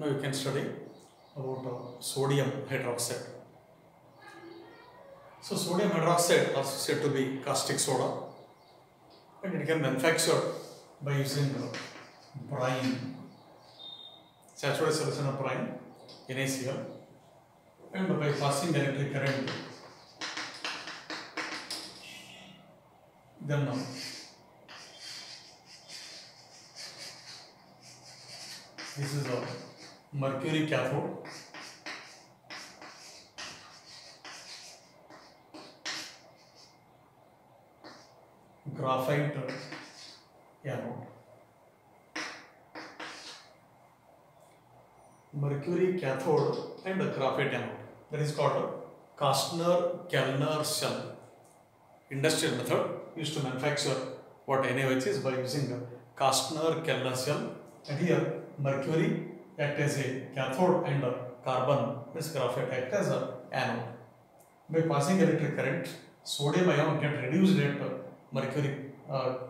Now you can study about sodium hydroxide. So sodium hydroxide also said to be caustic soda, and it can manufacture by using brine, saturated solution of brine, NaCl, and by passing electric current. Then this is a mercury cathode. Graphite anode. Mercury cathode and graphite anode. That is called Kastner-Kellner cell. Industrial method used to manufacture what NaOH is by using Kastner-Kellner cell. And here mercury act as a cathode and carbon, this graphite act as an anode. By passing electric current, sodium ion get reduced at mercury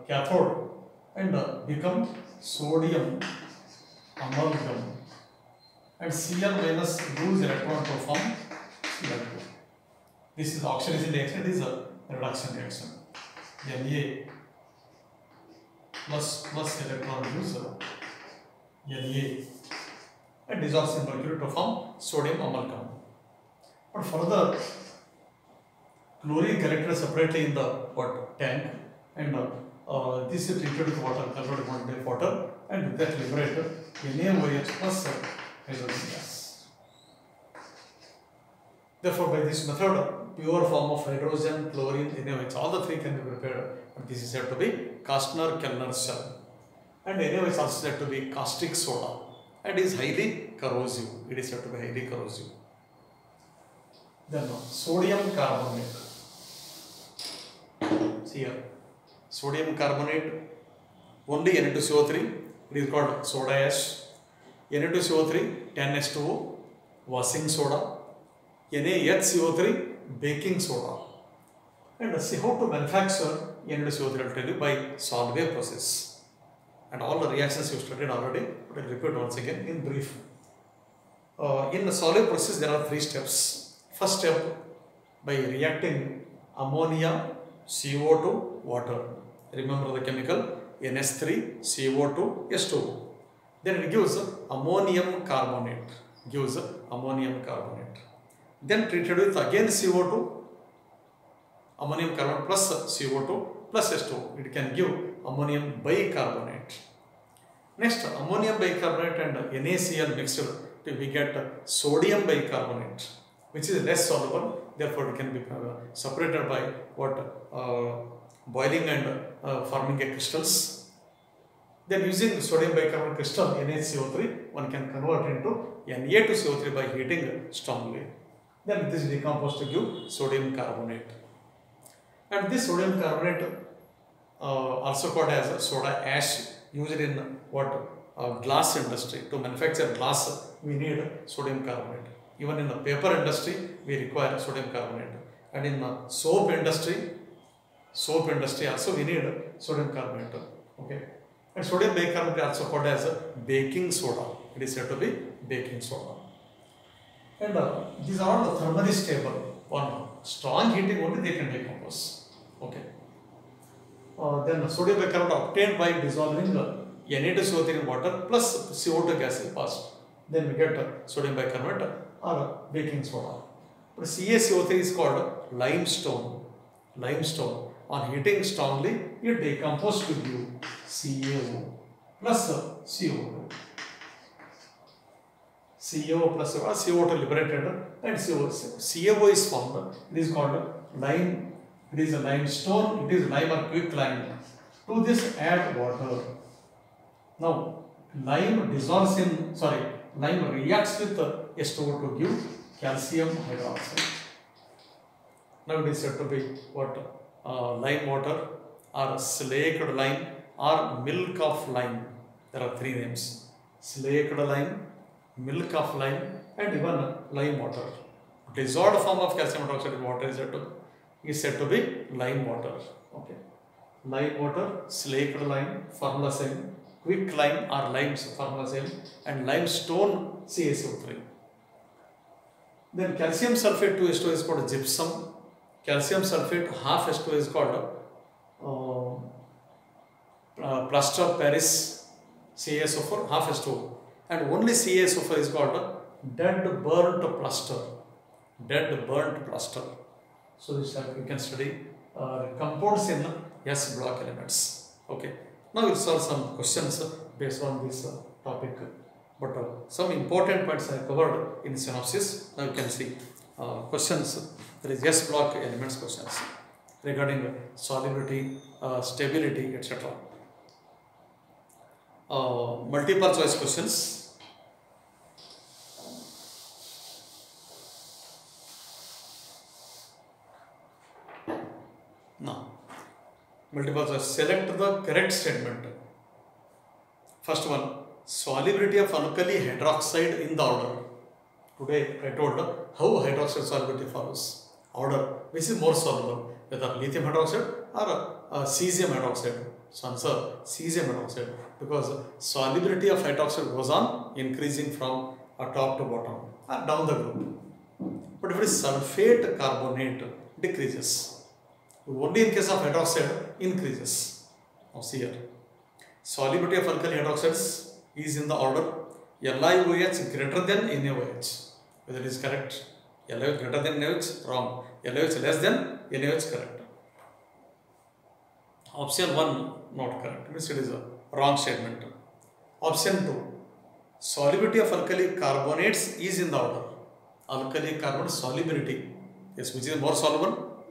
cathode and become sodium amalgam, and Cl minus lose electron to form Cl2. This is oxidation reaction, this is a reduction reaction. Na plus electron lose Na and dissolves in mercury to form sodium amalgam. But further, chlorine collected separately in the tank, and this is treated with water, converted to water, and with that liberated NaOH plus hydrogen gas. Therefore, by this method, pure form of hydrogen, chlorine, NaOH, all the three can be prepared. And this is said to be Kastner-Kellner cell. And NaOH is also said to be caustic soda, and is highly corrosive. It is said to be highly corrosive. Then sodium carbonate. See here, sodium carbonate, only Na2CO3, it is called soda ash. Na2CO3, 10H2O, washing soda. NaHCO3, baking soda. And see how to manufacture Na2CO3, I will tell you, by Solvay process. And all the reactions you studied already, but I will repeat once again in brief. In the Solvay process, there are 3 steps. First step, by reacting ammonia, CO2, water. Remember the chemical NH3, CO2, H2O. Then it gives ammonium carbonate. Then treated with again CO2, ammonium carbonate plus CO2 plus H2O. It can give ammonium bicarbonate. Next, ammonium bicarbonate and NaCl mixed, we get sodium bicarbonate, which is less soluble. Therefore, it can be separated by boiling and forming a crystals. Then using sodium bicarbonate crystal NaCO3, one can convert into Na2CO3 by heating strongly. Then this is decomposed to give sodium carbonate. And this sodium carbonate also called as soda ash, used in glass industry. To manufacture glass, we need sodium carbonate. Even in the paper industry, we require sodium carbonate. And in the soap industry also we need sodium carbonate. Okay. And sodium bicarbonate also called as baking soda. It is said to be baking soda. And these are all thermally stable. On strong heating only they can decompose. Okay. Then sodium bicarbonate obtained by dissolving Na2CO3 in water plus CO2 gas is passed. Then we get sodium bicarbonate or baking soda. But CaCO3 is called limestone. On heating strongly, it decomposes to give CaO plus CO2. CaO plus CO2 liberated, and CaO is formed. It is called lime. It is a limestone. It is lime or quicklime. To this add water. Now lime reacts with H2O to give calcium hydroxide. Now it is said to be lime water or slaked lime or milk of lime. There are 3 names: slaked lime, milk of lime, and even lime water. Dissolved form of calcium hydroxide in water is said to be lime water. Okay. Lime water, slaked lime, formula same. quicklime or limes, formula same, and limestone CaCO3. Then calcium sulfate 2H2 is called gypsum. Calcium sulfate half H2 is called plaster of Paris CaSO4 half H2O, and only CaSO4 is called dead burnt plaster. Dead burnt plaster. So this you can study compounds in S block elements. Okay. Now we'll solve some questions based on this topic. But some important points I covered in synopsis. Now you can see questions. There is S block elements questions regarding solubility, stability, etc. Multiple choice questions. Now, multiple choice. Select the correct statement. First one, solubility of alkali hydroxide in the order. Today I told how hydroxide solubility follows. Order, which is more soluble, whether lithium hydroxide or cesium hydroxide. So answer cesium hydroxide, because solubility of hydroxide goes on increasing from top to bottom or down the group. But if it is sulfate carbonate, decreases. Only in case of hydroxide, increases. Now see here. Solubility of alkali hydroxides is in the order LiOH greater than NaOH. Whether it is correct. LiOH greater than NaOH, wrong. LiOH less than NaOH, correct. Option 1 not correct. Means it is a wrong statement. Option 2. Solubility of alkali carbonates is in the order. Alkali carbonate solubility. Yes, which is more soluble?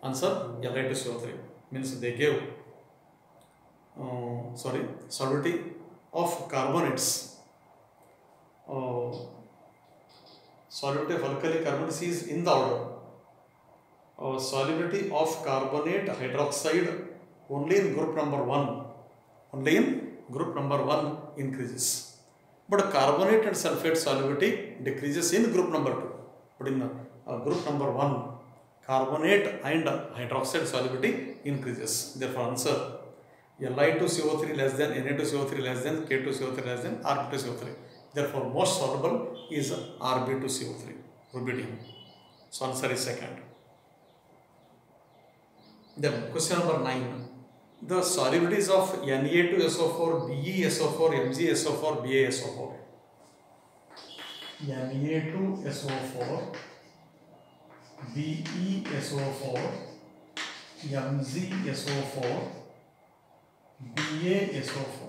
Answer Li2CO3. Means they gave solubility of carbonates. Solubility of alkali carbonates is in the order. Solubility of carbonate hydroxide only in group number 1. Only in group number 1 increases. But carbonate and sulfate solubility decreases in group number 2. But in group number 1, carbonate and hydroxide solubility increases. Therefore, answer Li2CO3 less than, Na2CO3 less than, K2CO3 less than, Rb2CO3. Therefore, most soluble is Rb2CO3, rubidium. So, answer is second. Then, question number 9. The solubilities of Na2SO4, BeSO4, MgSO4, BaSO4. Na2SO4, BeSO4, MgSO4, BaSO4.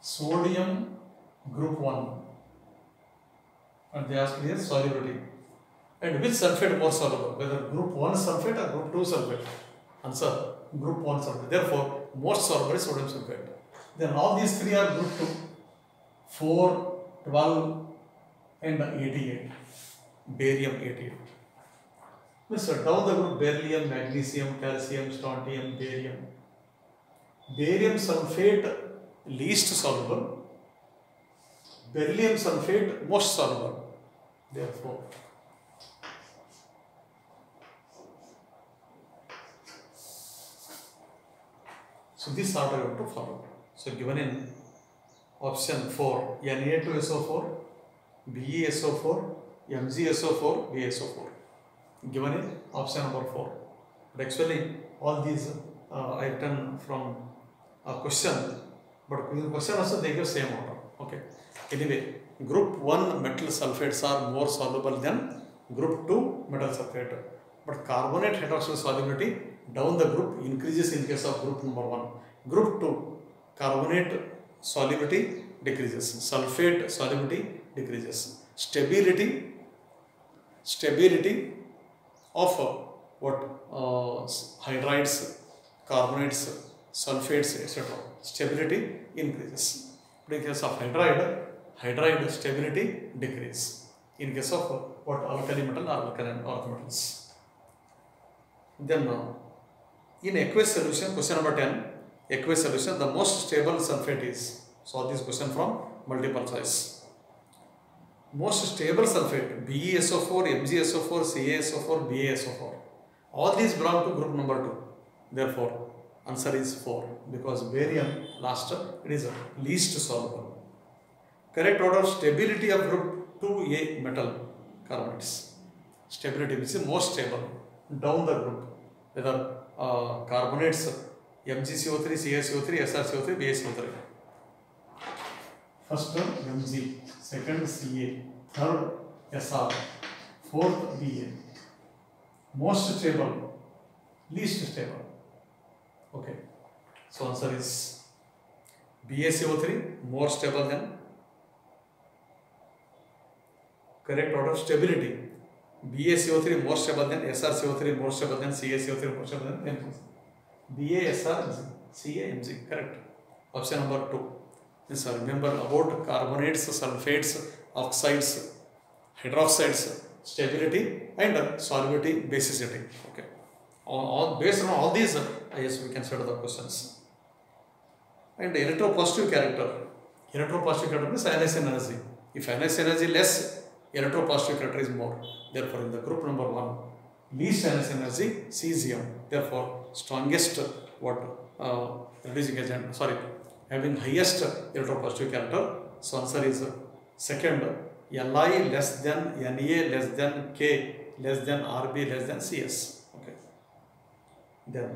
Sodium group 1, and they ask here solubility. And which sulfate more soluble? Whether group 1 sulfate or group 2 sulfate? Answer group 1 sulfate. Therefore, most soluble is sodium sulfate. Then all these three are group 2. 4, 12 and 88. Barium 88. So down the group, beryllium, magnesium, calcium, strontium, barium. Barium sulfate least soluble. Beryllium sulfate most soluble. Therefore, so this order you have to follow. So given in option 4, Na2SO4, BeSO4, MgSO4, BaSO4. Given in option number 4. But actually all these I have done from a question, but in the question also they give same order. Okay. Anyway, group 1 metal sulfates are more soluble than group 2 metal sulfate. But carbonate hydroxide solubility down the group increases in case of group number 1. Group 2, carbonate solubility decreases, sulfate solubility decreases. Stability of hydrides, carbonates, sulfates, etc. Stability increases. But in case of hydride stability decreases. In case of alkali metal or alkaline earth metals. Then in aqueous solution, question number 10, aqueous solution, the most stable sulfate is. So this question from multiple choice. Most stable sulfate, BeSO4, MgSO4, CaSO4, BaSO4. All these belong to group number 2. Therefore, Answer is 4 because barium last it is least soluble. Correct order of stability of group 2A metal carbonates. Stability means most stable down the group, whether carbonates MgCO3, CaCO3, SrCO3, BaCO3. First Mg, second Ca, third Sr, fourth Ba. Most stable, least stable. Okay, so answer is BaCO3 more stable than. Correct order of stability. BaCO3 more stable than, SrCO3 more stable than, CaCO3 more stable than Mg. Ba, Sr, Ca, Mg. Correct. Option number 2. Yes, remember about carbonates, sulfates, oxides, hydroxides, stability and solubility, basicity. Okay. Based on all these, yes, we can settle the questions. And electropositive character. Electropositive character means ionization energy. If ionization energy less, electropositive character is more. Therefore, in the group number 1, least ionization energy, cesium. Therefore, strongest reducing agent, having highest electropositive character. So, answer is second, Li less than Na less than K less than Rb less than Cs. Okay. Then,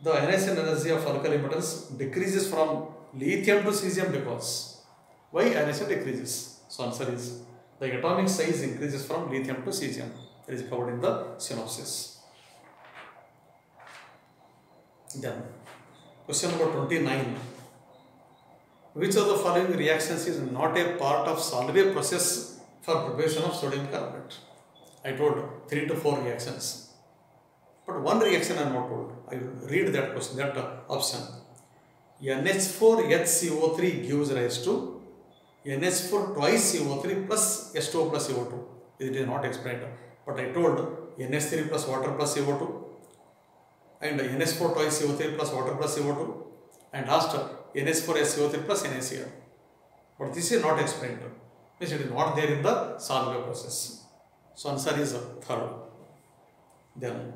the ionization energy of alkali metals decreases from lithium to cesium because why ionization decreases? So, answer is the atomic size increases from lithium to cesium. That is covered in the synopsis. Then, question number 29. Which of the following reactions is not a part of Solvay process for preparation of sodium carbonate? I told 3 to 4 reactions. But one reaction I am not told. I will read that question, that option. NH4HCO3 gives rise to NH4 twice CO3 plus H2O plus CO2. It is not explained. But I told NH3 plus water plus CO2 and NH4 twice CO3 plus water plus CO2 and last NH4SCO3 plus NaCl. But this is not explained. Means it is not there in the Solvay process. So answer is third. Then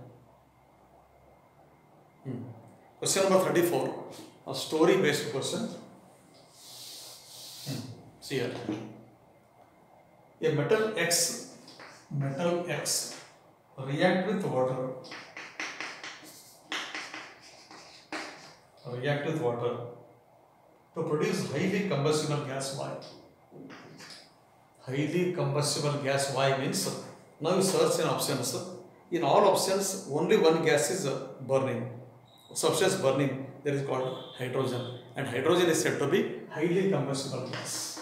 question number 34, a story based question. See here. A metal X react with water to produce highly combustible gas Y. Highly combustible gas Y means, now you search in options. In all options, only one gas is burning. Substance burning, that is called hydrogen. And hydrogen is said to be highly combustible gas.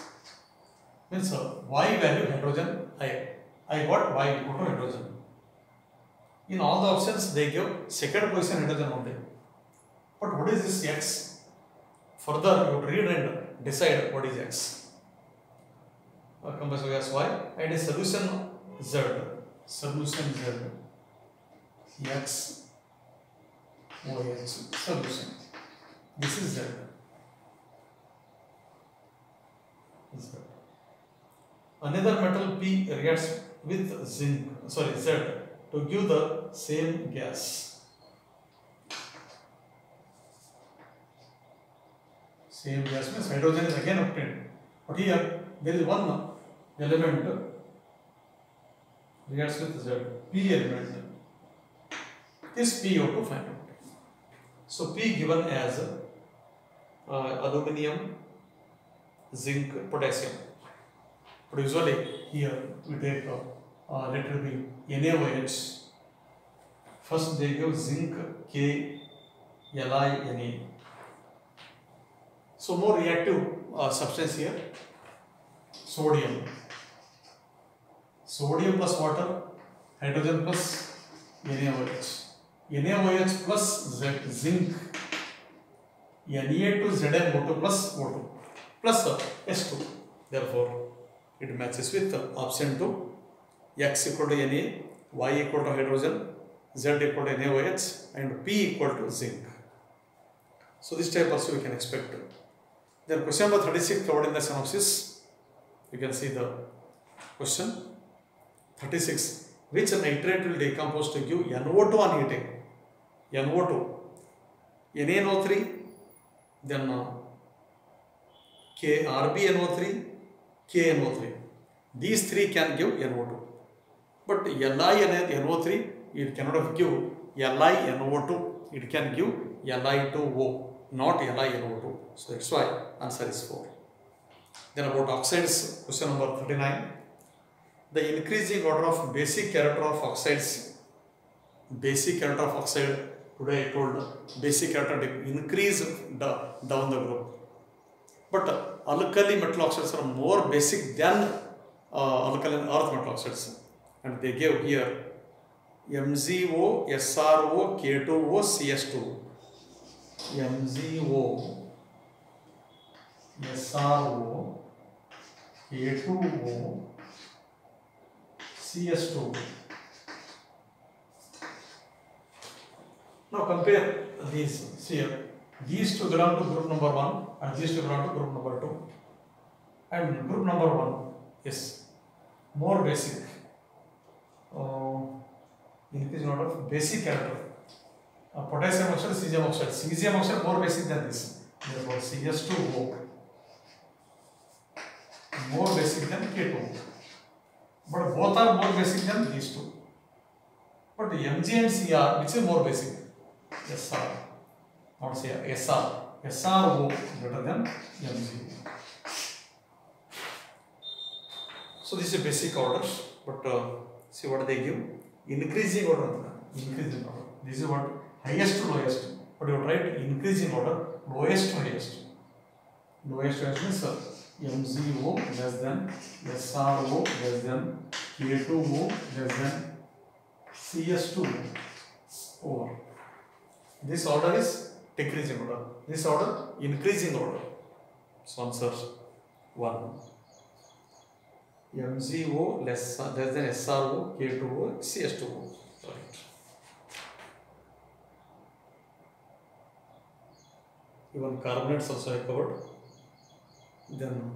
Means Y value hydrogen, I got Y equal to hydrogen. In all the options, they give second position hydrogen only. But what is this X? Further, you would read and decide what is X. Combustible gas Y and a solution Z. X OH solution. This is Z. Another metal P reacts with zinc, Z to give the same gas. Same gas means hydrogen is again obtained. But here there is one element reacts with Z, P element. This P you have to find out. So P given as aluminium, zinc, potassium. But usually here we take letter B, NaOH. First they give zinc, K, Li, Na. So more reactive substance here. Sodium plus water, hydrogen plus NaOH. NaOH plus zinc, Na to ZnO2 plus O2 plus S2. Therefore, it matches with option 2. X equal to Na, Y equal to hydrogen, Z equal to NaOH and P equal to zinc. So this type also we can expect. Then question number 36 covered in the synopsis. You can see the question. 36. Which nitrate will decompose to give NO2 on heating? NO2. NaNO3, then RbNO3, KNO3. These three can give NO2. But LiNO3, it cannot give LiNO2. It can give Li2O, not LiNO2. So that's why answer is 4. Then about oxides, question number 39. The increasing order of basic character of oxides. Basic character of oxide, today I told basic character increase down the group. But alkali metal oxides are more basic than alkaline earth metal oxides. And they gave here MgO, SrO, K2O, CS2. MgO, SrO, K2O, CS2. Now compare these here. These two belong to group number 1 and these two belong to group number 2. And group number 1 is more basic. Increasing order of basic character. Potassium oxide, cesium oxide. Cesium oxide more basic than this. Therefore, CS2O more basic than K2O. But both are more basic than these two. But Mg and Cr, which is more basic? Sr. Not Cr, Sr. SrO better than Mg. So this is basic orders. But see what they give. Increasing order. Increasing order. This is what highest to lowest. But you write increasing order, lowest to highest. Lowest to highest means MgO less than SrO less than K2O less than CS2 over. This order is decreasing order. This order increasing order. So answer 1. MgO less than SrO, K2O, CS2O. Right. Even carbonates also I covered. Then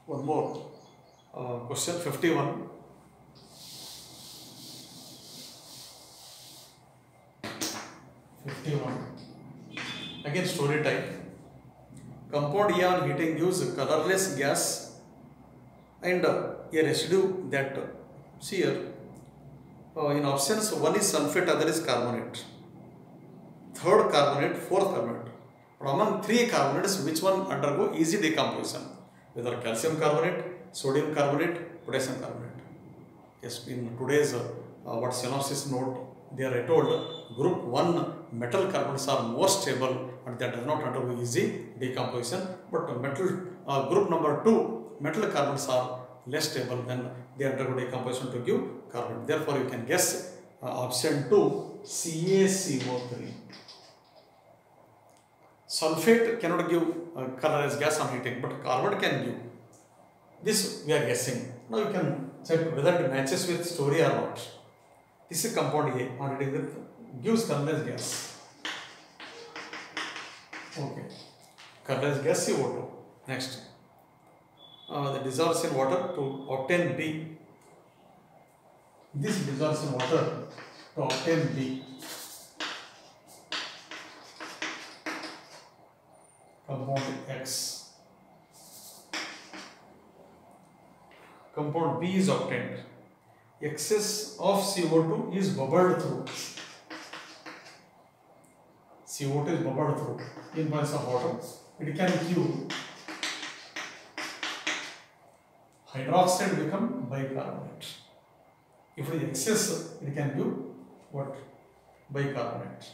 one more question 51. Again story type. Compound A on heating gives colorless gas and a residue that, see here, in options 1 is sulfate, other is carbonate. Third carbonate, fourth carbonate. But among 3 carbonates, which one undergo easy decomposition? Whether calcium carbonate, sodium carbonate, potassium carbonate. Yes, in today's what synopsis note, they are told group 1 metal carbonates are more stable and that does not undergo easy decomposition. But metal group number 2 metal carbonates are less stable, then they undergo decomposition to give carbon. Therefore, you can guess option 2 CaCO3. Sulfate cannot give colorless gas on heating, but carbon can give. This we are guessing. Now you can check whether it matches with story or not. This is compound A on heating with gives colorless gas. Okay, colorless gas CO2. Next, the dissolves in water to obtain B. This dissolves in water to obtain B. Compound X. Compound B is obtained. Excess of CO2 is bubbled through. CO2 is bubbled through in presence of water. It can give hydroxide become bicarbonate. If it is excess, it can give what? Bicarbonate.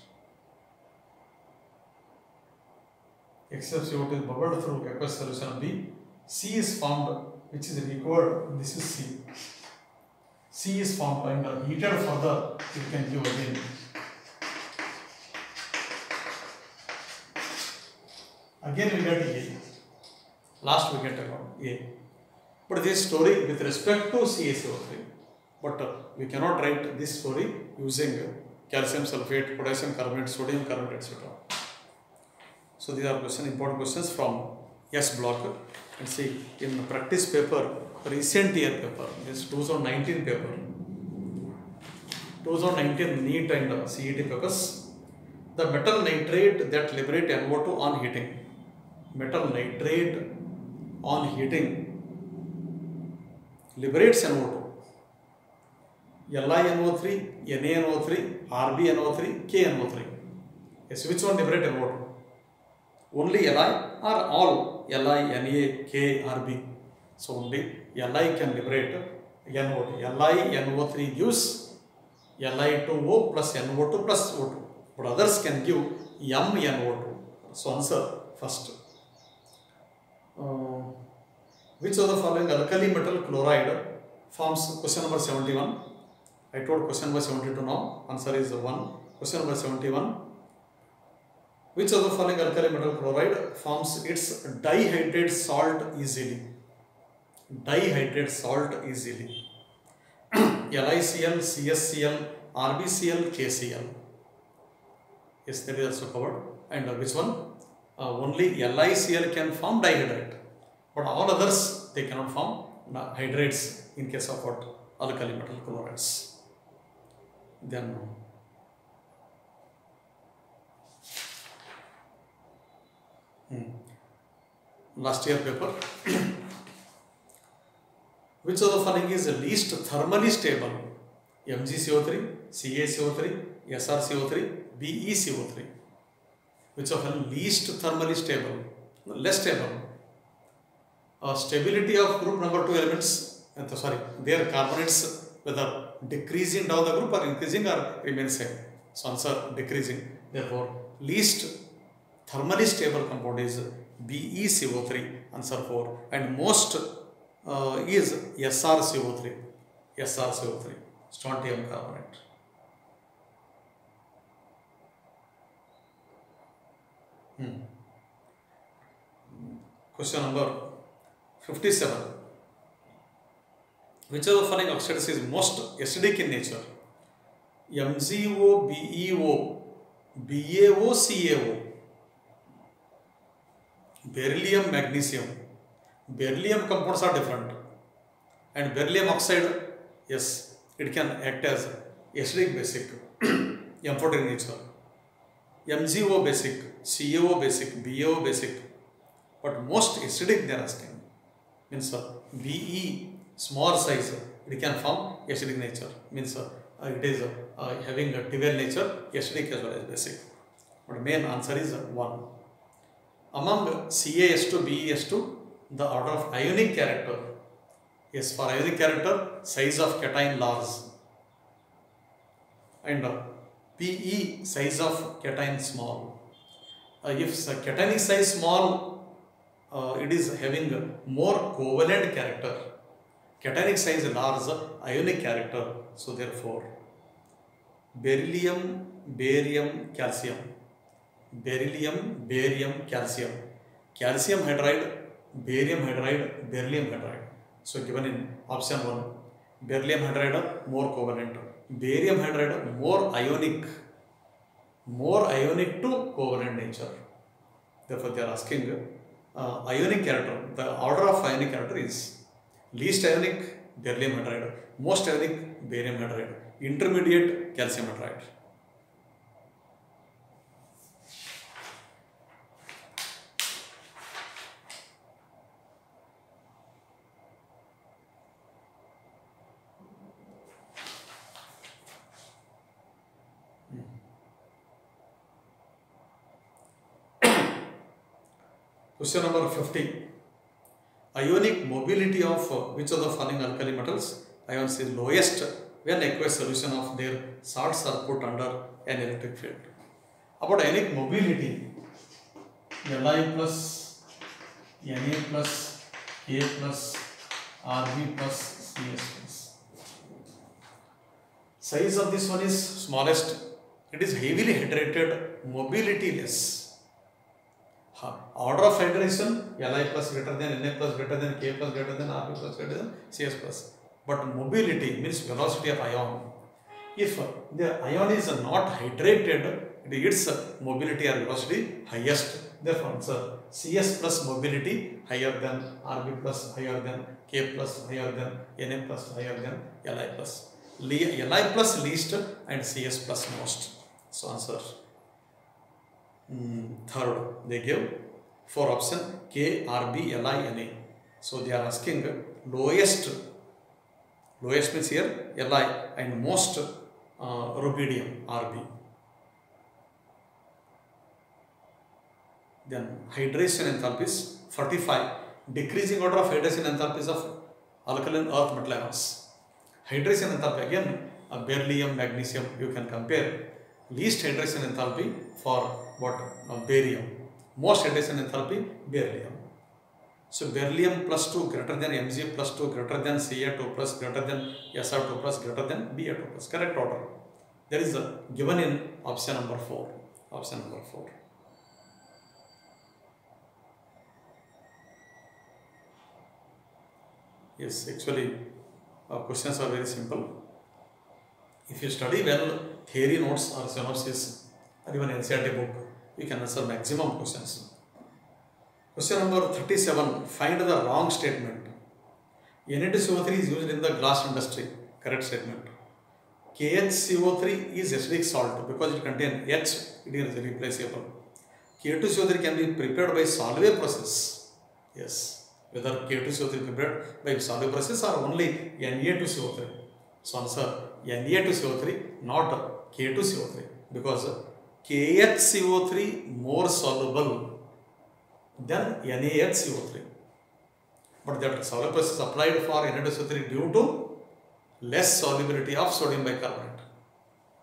Excess CO2 is bubbled through aqueous solution B. C is formed, which is recovered. This is C. C is formed and heated further. You can give again. Again we get A. Last we get A. But this story with respect to CaCO3. But we cannot write this story using calcium sulfate, potassium carbonate, sodium carbonate, etc. So these are important questions from S block. And see, in the practice paper, recent year paper, this 2019 paper, 2019 NEET and CET papers. The metal nitrate that liberate NO2 on heating. Metal nitrate on heating liberates NO2. LiNO3, NaNO3, RbNO3, KNO3. Yes, which one liberate NO2? Only Li or all Li, Na, K, Rb? So only Li can liberate NO2. LiNO3 gives Li2O plus NO2 plus O2. But others can give MnO2. So answer first. Which of the following alkali metal chloride forms? Question number 71. I told question number 72 now. Answer is 1. Question number 71. Which of the following alkali metal chloride forms its dihydrate salt easily? Dihydrate salt easily. LiCl, CSCl, RbCl, KCl. Yes, that is also covered. And which one? Only LiCl can form dihydrate, but all others they cannot form hydrates in case of what? Alkali metal chlorides. Then last year paper. Which of the following is least thermally stable? MgCO3, CaCO3, SrCO3, BeCO3. Which of them least thermally stable? Less stable. Stability of group number 2 elements, their carbonates, whether decreasing down the group or increasing or remain same. So answer decreasing. Therefore, least thermally stable compound is BeCO3, answer 4. And most is SrCO3. SrCO3, strontium carbonate. Question number 57. Which of the following oxides is most acidic in nature? MgO, BeO, BaO, CaO. Beryllium, magnesium. Beryllium compounds are different. And beryllium oxide, yes, it can act as acidic basic, M14 in nature. MgO basic, CaO basic, BaO basic. But most acidic they are asking. Means Be small size, it can form acidic nature. Means it is having a trivial nature, acidic as well as basic. But main answer is 1. Among CaS2, BeS2, the order of ionic character. Yes, for ionic character, size of cation large. And Pe, size of cation small. If cationic size small, it is having more covalent character. Cationic size large, ionic character. So therefore, beryllium, barium, calcium. Beryllium, barium, calcium. Calcium hydride, barium hydride, beryllium hydride. So given in option 1, beryllium hydride more covalent, barium hydride more ionic to covalent nature. Therefore they are asking ionic character. The order of ionic character is least ionic beryllium hydride, most ionic barium hydride, intermediate calcium hydride. Question number 50. Ionic mobility of which of the following alkali metals? Ions is lowest when aqueous solution of their salts are put under an electric field. About ionic mobility, Li plus, Na plus, K plus, Rb plus, Cs plus. Size of this one is smallest. It is heavily hydrated, mobility less. Order of hydration, Li plus greater than, Na plus greater than, K plus greater than, Rb plus greater than, Cs plus. But mobility means velocity of ion. If the ion is not hydrated, its mobility or velocity highest. Therefore, answer Cs plus mobility higher than, Rb plus higher than, K plus higher than, Na plus higher than, Li plus. Li plus least and Cs plus most. So answer third. They give for option K, RB, Li, Na. So they are asking lowest. Lowest means here Li and most rubidium RB. Then hydration enthalpies 45. Decreasing order of hydration enthalpies of alkaline earth metal ions. Hydration enthalpy again beryllium, magnesium you can compare. Least hydration enthalpy for what? Barium. Most hydration enthalpy beryllium. So beryllium plus 2 greater than Mg plus 2 greater than Ca2 plus greater than Sr2 plus greater than Ba2 plus. Correct order. That is given in option number 4. Option number 4. Yes, actually questions are very simple. If you study well theory notes or synopsis or even NCERT book, you can answer maximum questions. Question number 37. Find the wrong statement. Na2CO3 is used in the glass industry. Correct statement. KHCO3 is acidic salt because it contains H, it is replaceable. K2CO3 can be prepared by Solvay process. Yes. Whether K2CO3 prepared by Solvay process or only Na2CO3. So answer Na2CO3, not K2CO3, because KHCO3 more soluble than NaHCO3. But that Solvay process applied for Na2CO3 due to less solubility of sodium bicarbonate.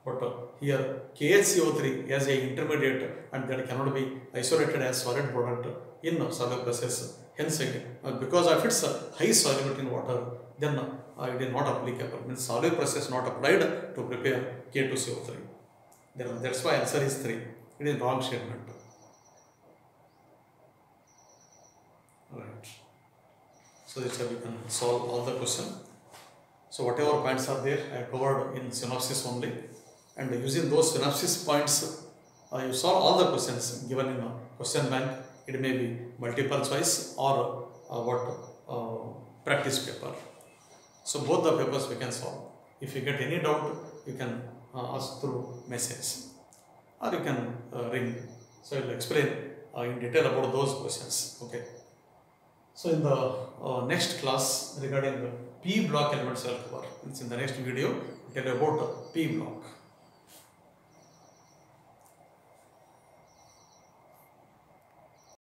But here KHCO3 as a intermediate and that cannot be isolated as solid product in Solvay process. Hence, because of its high solubility in water, then it is not applicable. Means Solvay process not applied to prepare K2CO3. That's why answer is 3. It is wrong statement. Right. So that's how we can solve all the question. So whatever points are there, I covered in synopsis only, and using those synopsis points, you solve all the questions given in a question bank. It may be multiple choice or practice paper. So both the papers we can solve. If you get any doubt, you can ask through message or you can ring. So I will explain in detail about those questions. Okay. So in the next class regarding the P block elements I will cover. It's in the next video. Tell you about P block.